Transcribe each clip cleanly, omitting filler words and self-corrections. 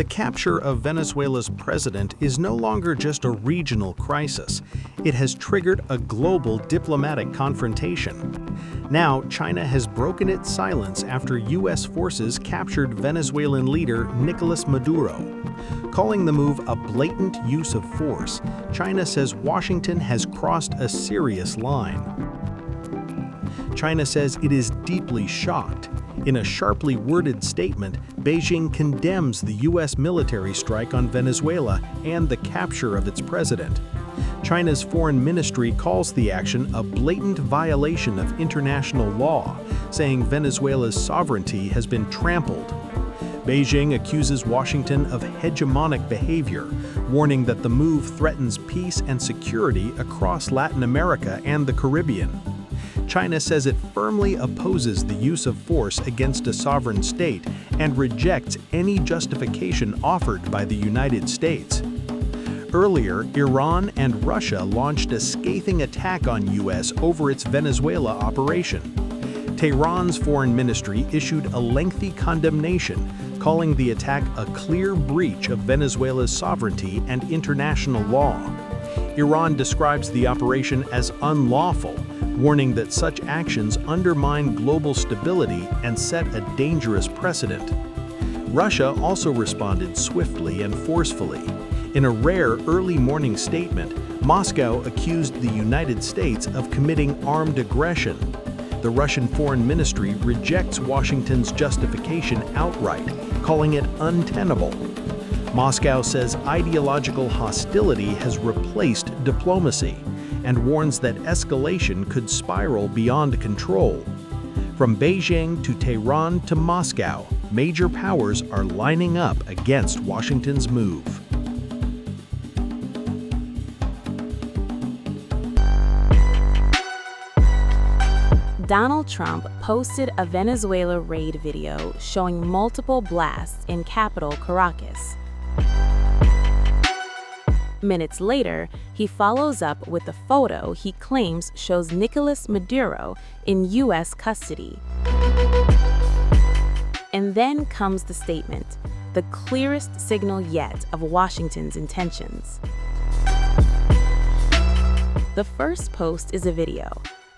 The capture of Venezuela's president is no longer just a regional crisis. It has triggered a global diplomatic confrontation. Now, China has broken its silence after U.S. forces captured Venezuelan leader Nicolás Maduro. Calling the move a blatant use of force, China says Washington has crossed a serious line. China says it is deeply shocked. In a sharply worded statement, Beijing condemns the U.S. military strike on Venezuela and the capture of its president. China's foreign ministry calls the action a blatant violation of international law, saying Venezuela's sovereignty has been trampled. Beijing accuses Washington of hegemonic behavior, warning that the move threatens peace and security across Latin America and the Caribbean. China says it firmly opposes the use of force against a sovereign state and rejects any justification offered by the United States. Earlier, Iran and Russia launched a scathing attack on U.S. over its Venezuela operation. Tehran's foreign ministry issued a lengthy condemnation, calling the attack a clear breach of Venezuela's sovereignty and international law. Iran describes the operation as unlawful, warning that such actions undermine global stability and set a dangerous precedent. Russia also responded swiftly and forcefully. In a rare early morning statement, Moscow accused the United States of committing armed aggression. The Russian Foreign Ministry rejects Washington's justification outright, calling it untenable. Moscow says ideological hostility has replaced diplomacy and warns that escalation could spiral beyond control. From Beijing to Tehran to Moscow, major powers are lining up against Washington's move. Donald Trump posted a Venezuela raid video showing multiple blasts in capital Caracas. Minutes later, he follows up with a photo he claims shows Nicolás Maduro in U.S. custody. And then comes the statement, the clearest signal yet of Washington's intentions. The first post is a video.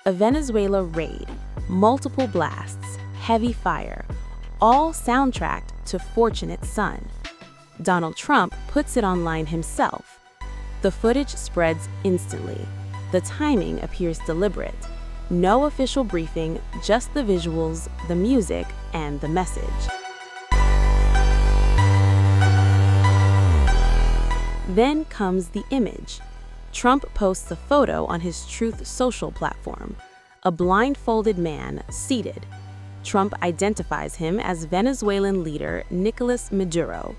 A Venezuela raid, multiple blasts, heavy fire, all soundtracked to Fortunate Son. Donald Trump puts it online himself. The footage spreads instantly. The timing appears deliberate. No official briefing, just the visuals, the music, and the message. Then comes the image. Trump posts a photo on his Truth Social platform. A blindfolded man seated. Trump identifies him as Venezuelan leader Nicolás Maduro.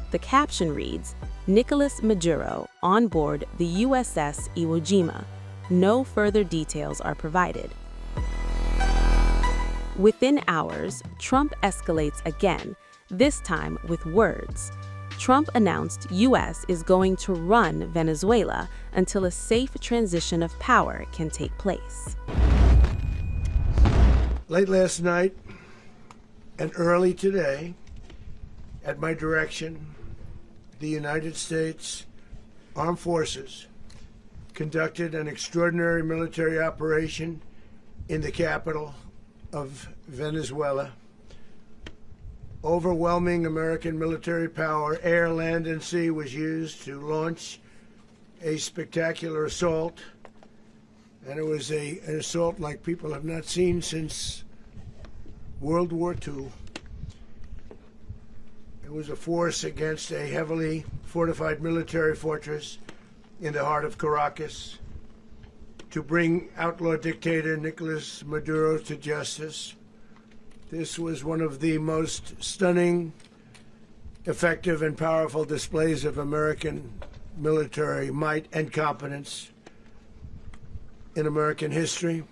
The caption reads, Nicolás Maduro on board the USS Iwo Jima. No further details are provided. Within hours, Trump escalates again, this time with words. Trump announced U.S. is going to run Venezuela until a safe transition of power can take place. Late last night and early today, at my direction, the United States Armed Forces conducted an extraordinary military operation in the capital of Venezuela. Overwhelming American military power, air, land, and sea, was used to launch a spectacular assault. And it was an assault like people have not seen since World War II. It was a force against a heavily fortified military fortress in the heart of Caracas to bring outlaw dictator Nicolás Maduro to justice. This was one of the most stunning, effective, and powerful displays of American military might and competence in American history.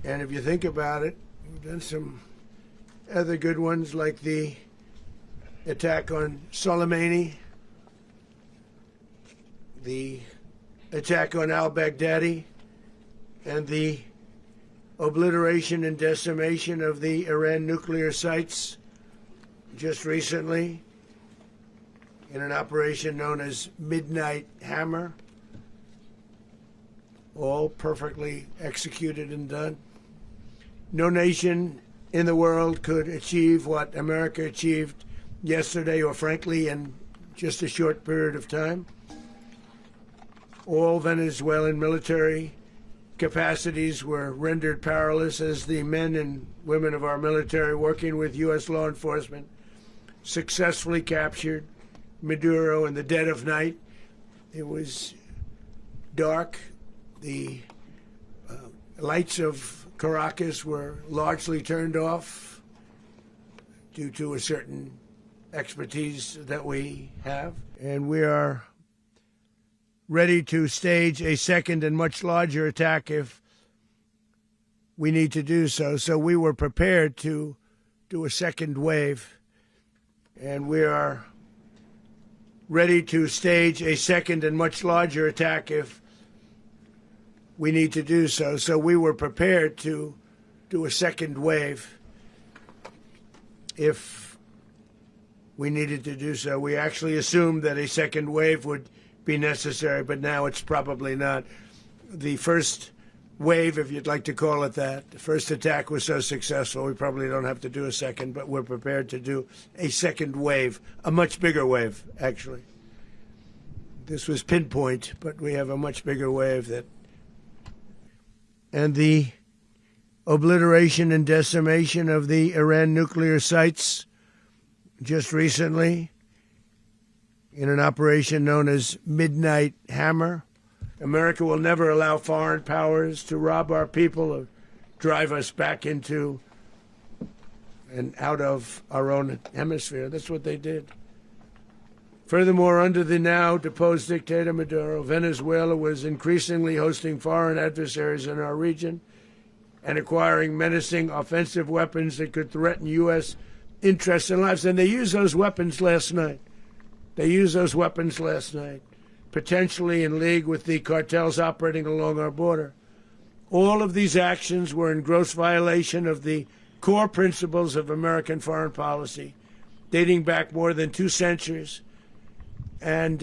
And if you think about it, we've done some other good ones, like the attack on Soleimani, the attack on al-Baghdadi, and the obliteration and decimation of the Iran nuclear sites just recently. in an operation known as Midnight Hammer, all perfectly executed and done. No nation in the world could achieve what America achieved yesterday, or frankly, in just a short period of time. All Venezuelan military capacities were rendered powerless as the men and women of our military, working with U.S. law enforcement, successfully captured Maduro in the dead of night. It was dark. The lights of Caracas were largely turned off due to a certain expertise that we have. And we are ready to stage a second and much larger attack if we need to do so. So we were prepared to do a second wave, and we are ready to stage a second and much larger attack if we need to do so. So we were prepared to do a second wave if we needed to do so. We actually assumed that a second wave would be necessary, but now it's probably not. The first wave, if you'd like to call it that, the first attack was so successful, we probably don't have to do a second, but we're prepared to do a second wave, a much bigger wave, actually. This was pinpoint, but we have a much bigger wave that. And the obliteration and decimation of the Iran nuclear sites just recently in an operation known as Midnight Hammer. America will never allow foreign powers to rob our people or drive us back into and out of our own hemisphere. That's what they did. Furthermore, under the now deposed dictator Maduro, Venezuela was increasingly hosting foreign adversaries in our region and acquiring menacing offensive weapons that could threaten U.S. interests and lives. And they used those weapons last night. Potentially in league with the cartels operating along our border. All of these actions were in gross violation of the core principles of American foreign policy, dating back more than 2 centuries, and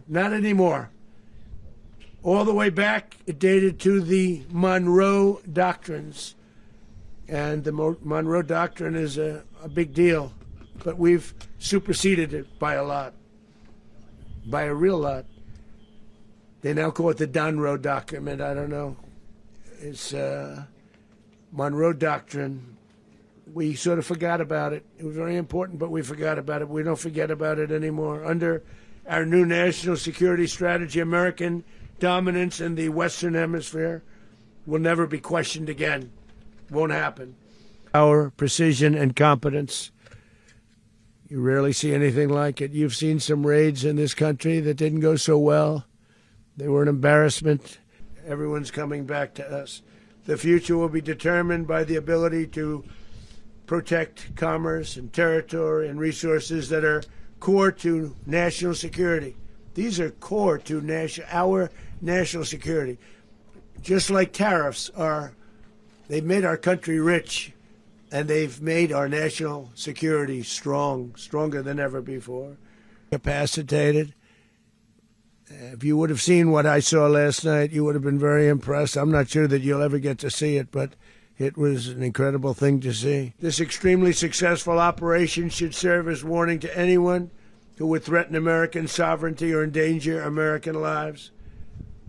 not anymore. All the way back, it dated to the Monroe Doctrines, and the Monroe Doctrine is a big deal, but we've superseded it by a lot. By a real lot. They now call it the Monroe Document. I don't know. It's Monroe Doctrine. We sort of forgot about it. It was very important, but we forgot about it. We don't forget about it anymore. Under our new national security strategy, American dominance in the Western Hemisphere will never be questioned again. Won't happen. Our precision and competence. You rarely see anything like it. You've seen some raids in this country that didn't go so well. They were an embarrassment. Everyone's coming back to us. The future will be determined by the ability to protect commerce and territory and resources that are core to national security. These are core to our national security. Just like tariffs are, they've made our country rich. And they've made our national security stronger than ever before. Capacitated. If you would have seen what I saw last night, you would have been very impressed. I'm not sure that you'll ever get to see it, but it was an incredible thing to see. This extremely successful operation should serve as warning to anyone who would threaten American sovereignty or endanger American lives.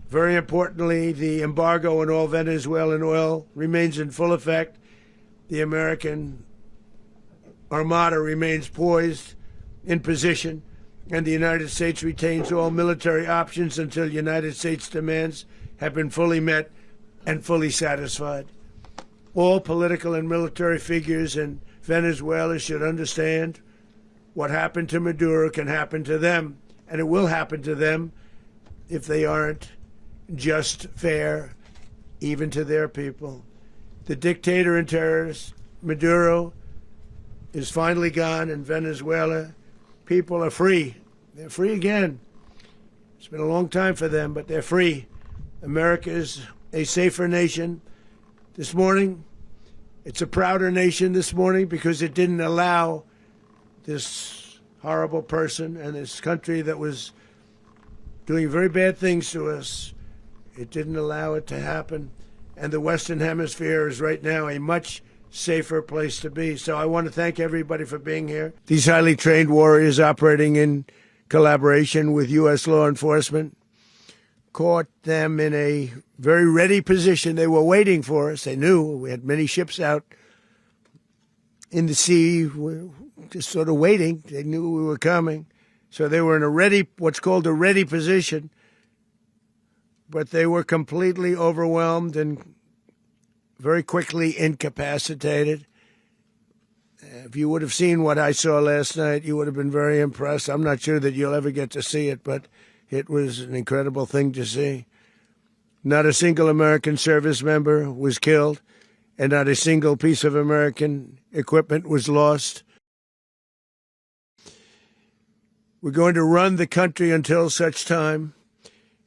Very importantly, the embargo on all Venezuelan oil remains in full effect. The American Armada remains poised in position, and the United States retains all military options until United States demands have been fully met and fully satisfied. All political and military figures in Venezuela should understand what happened to Maduro can happen to them, and it will happen to them if they aren't just fair, even to their people. The dictator and terrorist, Maduro, is finally gone, and Venezuela people are free. They're free again. It's been a long time for them, but they're free. America is a safer nation this morning. It's a prouder nation this morning because it didn't allow this horrible person, and this country that was doing very bad things to us, it didn't allow it to happen. And the Western Hemisphere is right now a much safer place to be. So I want to thank everybody for being here. These highly trained warriors operating in collaboration with U.S. law enforcement caught them in a very ready position. They were waiting for us. They knew we had many ships out in the sea, just sort of waiting. They knew we were coming. So they were in a ready, what's called a ready position. But they were completely overwhelmed and very quickly incapacitated. If you would have seen what I saw last night, you would have been very impressed. I'm not sure that you'll ever get to see it, but it was an incredible thing to see. Not a single American service member was killed, and not a single piece of American equipment was lost. We're going to run the country until such time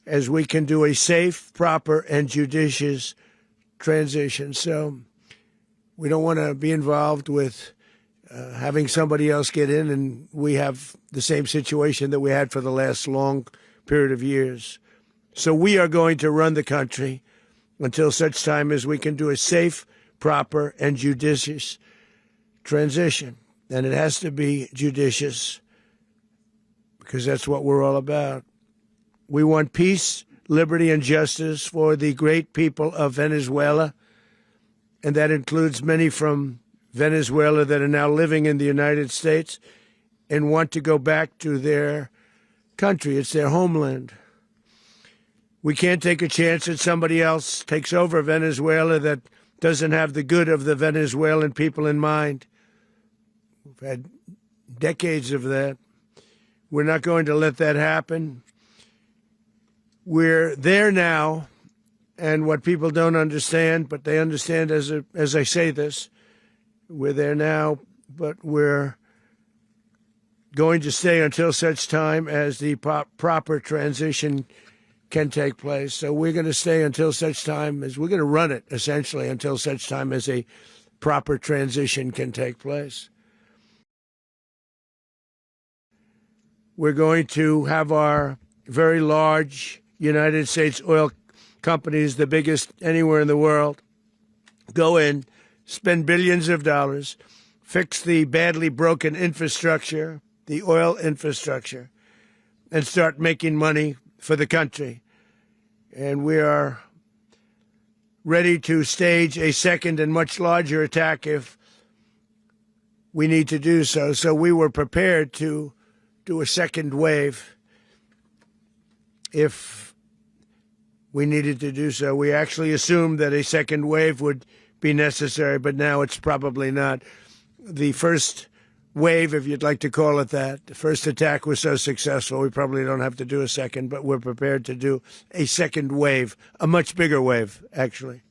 as we can do a safe, proper, and judicious transition. So we don't want to be involved with having somebody else get in, and we have the same situation that we had for the last long period of years. So we are going to run the country until such time as we can do a safe, proper, and judicious transition. And it has to be judicious because that's what we're all about. We want peace, liberty, and justice for the great people of Venezuela, and that includes many from Venezuela that are now living in the United States and want to go back to their country. It's their homeland. We can't take a chance that somebody else takes over Venezuela that doesn't have the good of the Venezuelan people in mind. We've had decades of that. We're not going to let that happen. We're there now, and what people don't understand, but they understand as I say this, we're there now, but we're going to stay until such time as the proper transition can take place. So we're going to stay until such time as we're going to run it, essentially, until such time as a proper transition can take place. We're going to have our very large United States oil companies, the biggest anywhere in the world, go in, spend billions of dollars, fix the badly broken infrastructure, the oil infrastructure, and start making money for the country. And we are ready to stage a second and much larger attack if we need to do so. So we were prepared to do a second wave if we needed to do so. We actually assumed that a second wave would be necessary, but now it's probably not. The first wave, if you'd like to call it that, the first attack was so successful, we probably don't have to do a second, but we're prepared to do a second wave, a much bigger wave, actually.